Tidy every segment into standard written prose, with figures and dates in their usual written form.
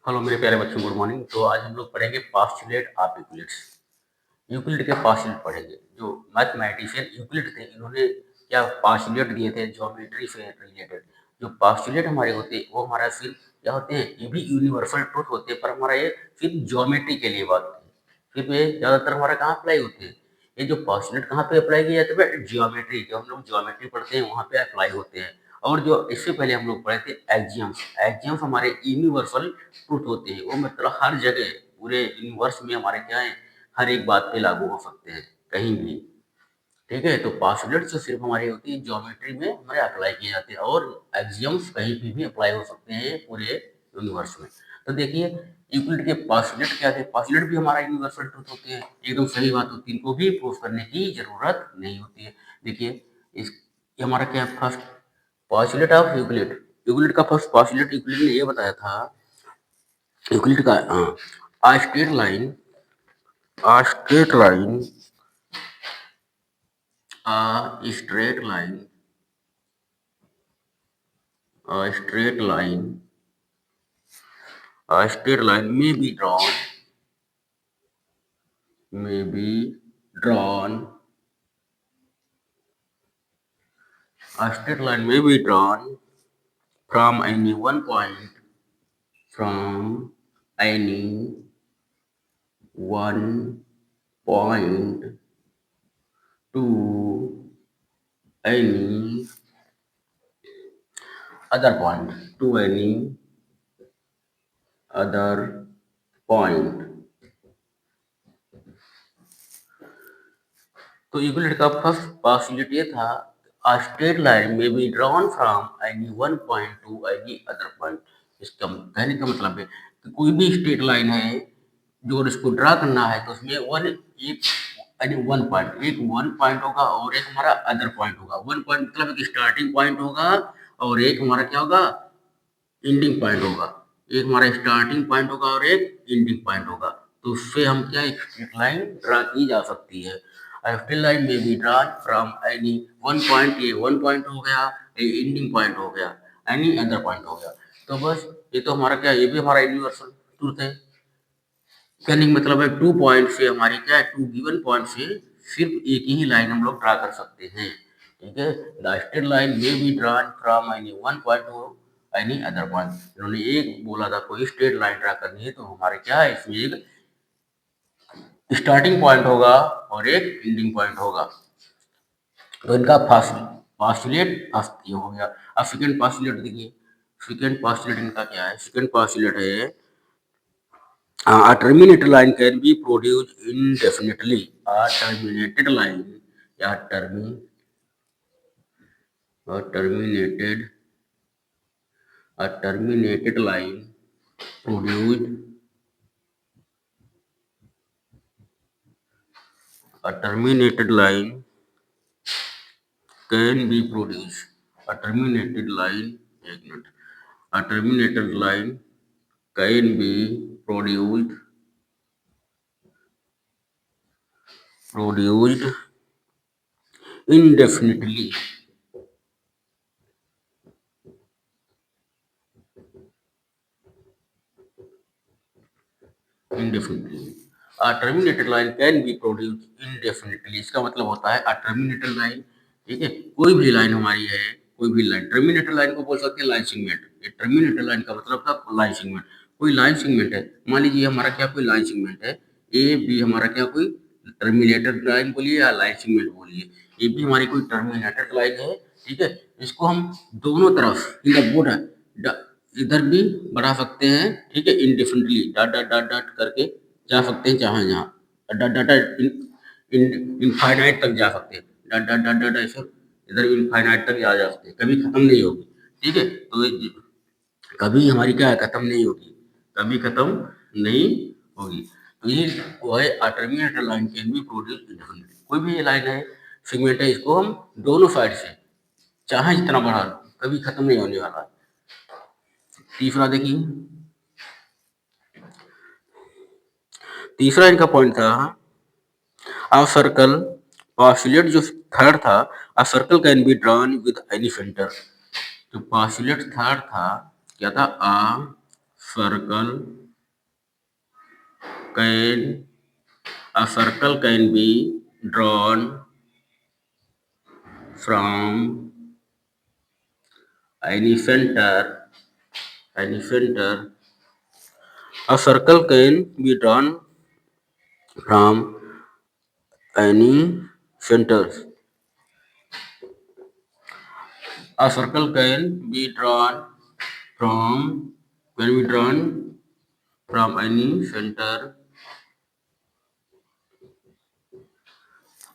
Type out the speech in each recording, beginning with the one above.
Hello मेरे प्यारे बच्चों, गुड मॉर्निंग। तो आज हम लोग पढ़ेंगे पास्टुलेट ऑफ यूक्लिड्स। यूक्लिड के पास्टुलेट पढ़ेंगे। जो मैथमेटिशियन यूक्लिड थे, इन्होंने क्या पास्टुलेट दिए थे ज्योमेट्री से रिलेटेड। जो पास्टुलेट हमारे होते हैं वो हमारा सिर्फ क्या होते हैं, ये भी यूनिवर्सल ट्रूथ होते हैं, पर हमारा ये सिर्फ ज्योमेट्री के लिए बात है। सिर्फ ये ज़्यादातर हमारा कहाँ अप्लाई होते हैं, ये जो पास्टुलेट कहाँ पे अप्लाई किए जाते हैं, ज्योमेट्री। जो हम लोग ज्योमेट्री पढ़ते हैं वहाँ पे अप्लाई होते हैं। और जो इससे पहले हम लोग पढ़े थे एक्सियम्स। एक्सियम्स हमारे यूनिवर्सल ट्रूथ होते हैं, वो मतलब हर जगह पूरे यूनिवर्स में हमारे क्या है, हर एक बात पे लागू हो सकते हैं कहीं भी। ठीक है, तो पास्टुलेट जो सिर्फ हमारी होती है ज्योमेट्री में हमारे अप्लाई किए जाते हैं, और एक्सियम्स कहीं पे भी अप्लाई हो सकते हैं पूरे यूनिवर्स में। तो देखिए, यूक्लिड के पास्टुलेट क्या थे। पास्टुलेट भी हमारा यूनिवर्सल ट्रूथ होते हैं, एकदम सही बात होती है, इनको भी प्रूफ करने की जरूरत नहीं होती है। देखिए, इस ये हमारा क्या है, first postulate of Euclid. Euclid का फर्स्ट पास्टुलेट यूक्लिड ने ये बताया था, यूक्लिड का a straight line a straight line a straight line a straight line a straight line may be drawn a straight line may be drawn from any one point from any one point to any other point to any other point। तो Euclid का first postulate ये था, a straight line may be drawn from any one point to any other point। इसका कहने का मतलब है कि कोई भी स्ट्रेट लाइन है जो अगर इसको ड्रा करना है तो उसमें एक वन पॉइंट होगा और एक हमारा अदर पॉइंट होगा। वन पॉइंट मतलब एक स्टार्टिंग पॉइंट होगा और एक हमारा क्या होगा, एंडिंग पॉइंट होगा। एक हमारा स्टार्टिंग पॉइंट होगा और एक एंडिंग पॉइंट होगा। तो उससे हम क्या, एक स्ट्रेट लाइन ड्रा की जा सकती है। स्ट्रेट लाइन में भी draw from any one point, ये वन पॉइंट हो गया, ये एंडिंग पॉइंट हो गया, एनी अदर पॉइंट हो गया। तो बस ये तो हमारा क्या, ये भी हमारा यूनिवर्सल ट्रूथ है। कहने का मतलब है टू पॉइंट से हमारी क्या है, टू गिवन पॉइंट से सिर्फ एक ही लाइन हम लोग ड्रा कर सकते हैं। ठीक है, द स्ट्रेट लाइन में be drawn from any one point two any other point. इन्होंने एक बोला था कोई स्ट्रेट लाइन ड्रा करनी है तो हमारे क्या है, इसमें एक स्टार्टिंग पॉइंट होगा और एक एंडिंग पॉइंट होगा। तो इनका पास्टुलेट फर्स्ट ये हो गया। अब सेकंड पास्टुलेट देखिए, सेकंड पास्टुलेट इनका क्या है, सेकंड पास्टुलेट है a terminated line can be produced indefinitely। A terminated line, या a terminated a terminated line produced a terminated line can be produced a terminated line एक minute a terminated line can be produced indefinitely indefinitely। A terminated line can be produced indefinitely। इसका मतलब होता है a terminated line, ठीक है, कोई भी line हमारी है, कोई भी लाइन, टर्मिनेटेड लाइन को बोल सकते हैं लाइन सेगमेंट। ये टर्मिनेटेड लाइन का मतलब था लाइन सेगमेंट। कोई लाइन सेगमेंट है, मान लीजिए हमारा क्या कोई लाइन सेगमेंट है ए बी, हमारा क्या कोई टर्मिनेटेड लाइन बोलिए या लाइन सेगमेंट बोलिए, ये भी हमारी कोई टर्मिनेटेड लाइन है। ठीक है, इसको हम दोनों तरफ इन द बोर्ड इधर भी बढ़ा सकते हैं, ठीक है, इंडिफरेंटली डॉट डॉट डॉट डॉट करके जा सकते हैं जहाँ जहाँ डॉट डॉट डॉट इनफाइनाइट तक जा सकते हैं। डॉट डॉट डॉट डॉट ऐसे इधर इनफाइनाइट तक जा सकते हैं, कभी खत्म नहीं होगी। ठीक है, तो कभी हमारी क्या है, खत्म नहीं होगी, कभी खत्म नहीं होगी। तो ये वो है terminated line can be produce इंडेफिनिटली। कोई भी ये लाइन है, सेगमेंट है, इसको हम दोनों साइड से चाहे जितना बढ़ा लो कभी खत्म नहीं होने वाला। तीसरा देखिए, तीसरा इनका पॉइंट था अ सर्कल। पास्टुलेट जो थर्ड था, a circle can be drawn with any centre. तो पास्टुलेट थर्ड था क्या था, अ circle can a circle can be drawn from any center. Any center. A circle can be drawn from any centers. A circle from can be drawn from any center.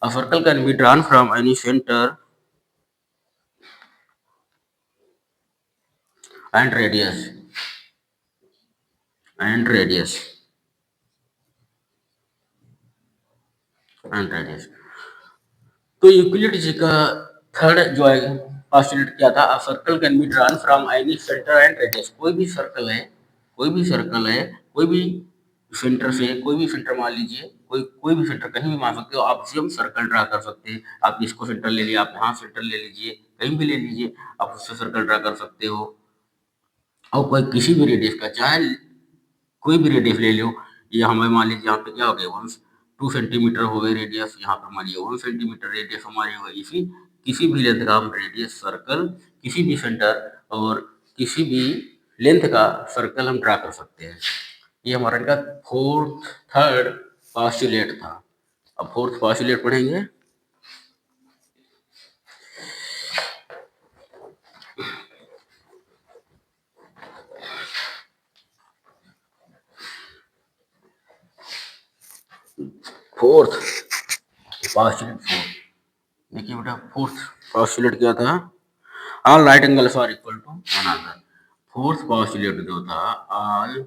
A circle can be drawn from any center and radius and radius and radius. तो Euclid जी का third जो है postulate क्या था, a circle can be drawn from any centre and radius. कोई भी circle है, कोई भी सर्कल है, कोई भी सेंटर से, कोई भी सेंटर मान लीजिए, कोई भी सेंटर कहीं भी मान सकते हो आप, उसे हम सर्कल ड्रा कर सकते हैं। आप इसको सेंटर ले लिया, आप यहाँ सेंटर ले लीजिए, कहीं भी ले लीजिए, आप उससे सर्कल ड्रा कर सकते हो। और कोई किसी भी रेडियस का, चाहे कोई भी रेडियस ले लो, ये हमें मान लीजिए यहाँ पे क्या हो गया, 2 सेंटीमीटर हो गई रेडियस, यहाँ पर मान लीजिए 1 सेंटीमीटर रेडियस हमारी हो गई। इसी किसी भी लेंथ का हम रेडियस सर्कल, किसी भी सेंटर और किसी भी लेंथ का सर्कल हम ड्रा कर सकते हैं। ये हमारा इनका थर्ड पोस्टुलेट था। अब फोर्थ पोस्टुलेट पढ़ेंगे। फोर्थ पोस्टुलेट, देखिए बेटा फोर्थ पोस्टुलेट क्या था, all right angles are equal to one another. Fourth postulate जो था, ऑल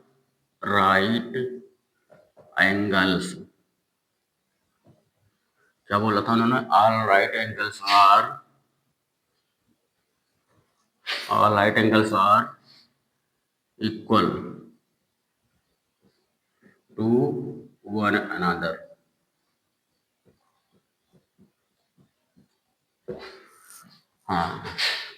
राइट एंगल्स, क्या बोला था उन्होंने, all right angles are equal to one another. हाँ,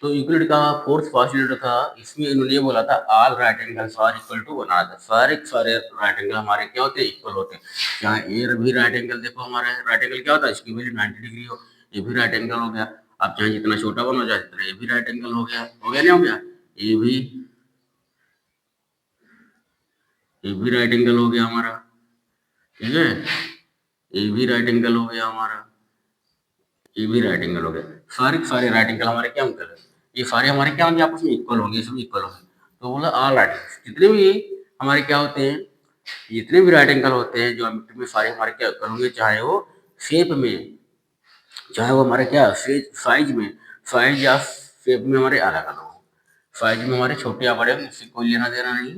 तो यूक्लिड का फोर्थ पोस्टुलेट था, इसमें इन्होंने ये बोला था all right angles are equal to one another. सारे राइट एंगल हमारे क्या होते हैं, इक्वल होते हैं। चाहे ए भी राइट एंगल, देखो हमारा राइट एंगल क्या होता है, इसकी वैल्यू 90 डिग्री हो, ये भी राइट एंगल हो गया। आप चाहे जितना छोटा बनो, चाहे जितना, ये भी राइट एंगल हो गया, नहीं हो गया, ये भी राइट एंगल हो गया हमारा, ठीक है, ये भी राइट एंगल हो गया हमारा, ये भी राइट एंगल हो गया। सारे राइट एंगल हमारे क्या एंगल है, ये सारे हमारे क्या होंगे, आपस में इक्वल होंगे, इसमें इक्वल होंगे। तो बोला ऑल राइट, जितने भी हमारे क्या होते हैं, जितने भी राइट एंगल होते हैं ज्योमेट्री में, सारे हमारे क्या इक्वल होंगे, चाहे वो शेप में, चाहे वो हमारे क्या साइज में, साइज या शेप में हमारे अलग अलग हो। साइज में हमारे छोटे या बड़े, उससे कोई लेना देना नहीं,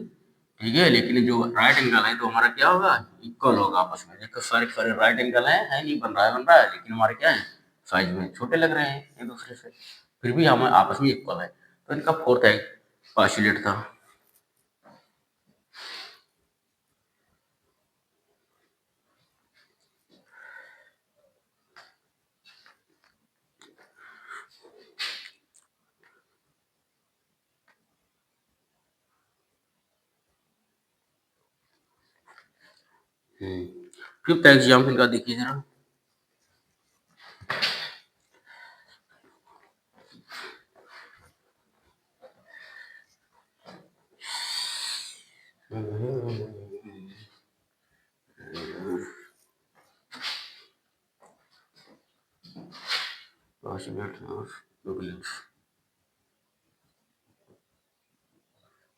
ठीक है। लेकिन जो राइट एंगल है तो हमारा क्या होगा, इक्वल होगा आपस में। देखो सारे राइट एंगल है नहीं, बन रहा है, लेकिन हमारे क्या है, साइज में छोटे लग रहे हैं एक दूसरे से, फिर भी हम आपस में इक्वल है। तो इनका फोर्थ है पोस्टुलेट था। फिफ्थ एग्जाम्पल का देखिए जरा।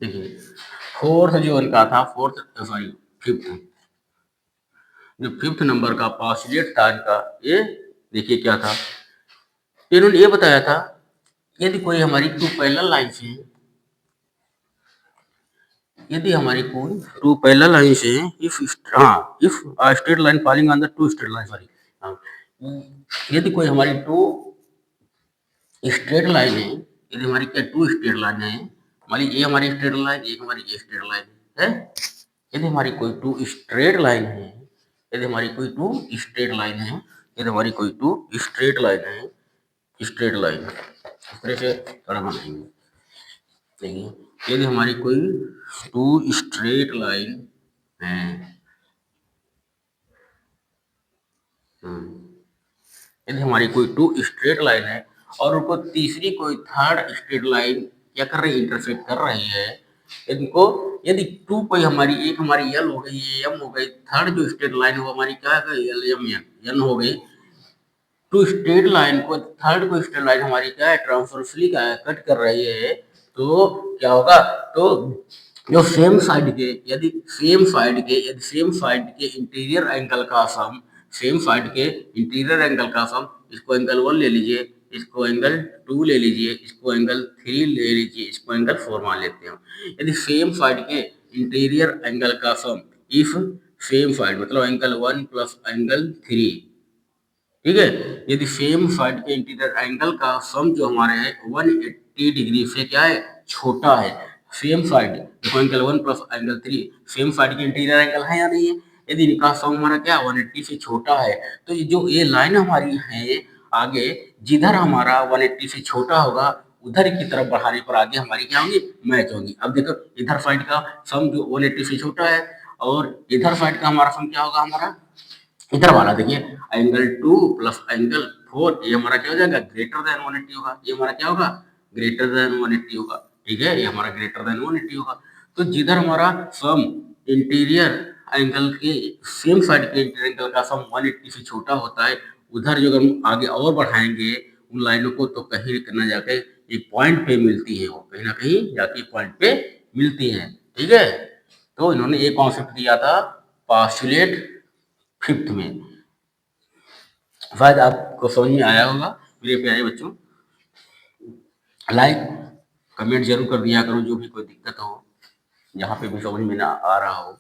देखिए फोर्थ जो इनका था, फिफ्थ, जो फिफ्थ नंबर का पोस्टुलेट था इनका, ये देखिए क्या था, इन्होंने ये बताया था, यदि कोई हमारी टू पैरेलल लाइन से, यदि हमारी कोई टू पैरेलल लाइन से, if straight line falling on the two straight line, यदि कोई हमारी टू स्ट्रेट लाइन है, यदि हमारी क्या टू स्ट्रेट लाइन है, मान लीजिए ये हमारी स्ट्रेट लाइन, एक हमारी ये स्ट्रेट लाइन है, यदि हमारी कोई टू स्ट्रेट लाइन है, यदि हमारी कोई टू स्ट्रेट लाइन है, यदि हमारी कोई टू स्ट्रेट लाइन है, स्ट्रेट लाइन इस तरह से थोड़ा बनाएंगे, देखिए यदि हमारी कोई टू स्ट्रेट लाइन है, यदि हमारी कोई टू स्ट्रेट लाइन है और उनको तीसरी कोई थर्ड स्ट्रेट लाइन क्या कर रही है, इंटरसेक्ट कर रही है, इनको यदि टू कोई हमारी एक हमारी यल हो गई, ये एम हो गई, थर्ड जो स्ट्रेट लाइन है वो हमारी क्या है, एल एम एन एन हो गई। टू स्ट्रेट लाइन को थर्ड को स्ट्रेट लाइन हमारी क्या है, ट्रांसवर्सली क्या है, कट कर रही है, तो क्या होगा, तो जो सेम साइड के यदि सेम साइड के इंटीरियर एंगल का सम, सेम साइड के इंटीरियर एंगल का सम, इसको एंगल 1 ले लीजिए, इसको एंगल 2 ले लीजिए, इसको एंगल 3 ले लीजिए, इसको एंगल 4 मान लेते हैं। यदि सेम साइड के इंटीरियर एंगल का सम, इफ सेम साइड मतलब एंगल 1 प्लस एंगल 3, ठीक है, यदि सेम साइड के इंटीरियर एंगल का सम जो हमारे है 180 डिग्री से क्या है, छोटा है, सेम साइड देखो angle 1 plus angle 3 same side के इंटीरियर एंगल है या नहीं है, यदि इनका सम हमारा क्या 180 से छोटा है, तो ये जो ये लाइन हमारी है आगे, जिधर हमारा 180 से छोटा होगा उधर की तरफ बढ़ाने पर आगे हमारी क्या होंगी, मैच होंगी। अब देखो इधर साइड का सम जो 180 से छोटा है और इधर साइड का हमारा सम क्या होगा, हमारा इधर वाला देखिए एंगल 2 प्लस एंगल 4, ये हमारा क्या हो जाएगा, ग्रेटर देन 180 होगा, ये हमारा क्या होगा, ग्रेटर देन 180 होगा, ठीक है, ये हमारा ग्रेटर देन 180 होगा। तो जिधर हमारा सम इंटीरियर एंगल के सेम साइड के इंटीरियर एंगल का सम 180 से छोटा होता है, उधर जो हम आगे और बढ़ाएंगे उन लाइनों को, तो कहीं न जाके एक पॉइंट पे मिलती है, वो कहीं ना कहीं जाके पॉइंट पे मिलती है, ठीक है। तो इन्होंने ये कॉन्सेप्ट दिया था पास्टुलेट फिफ्थ में, शायद आपको समझ में आया होगा मेरे प्यारे बच्चों। लाइक कमेंट जरूर कर दिया करो जो भी कोई दिक्कत हो, जहाँ पे भी समझ में ना आ रहा हो।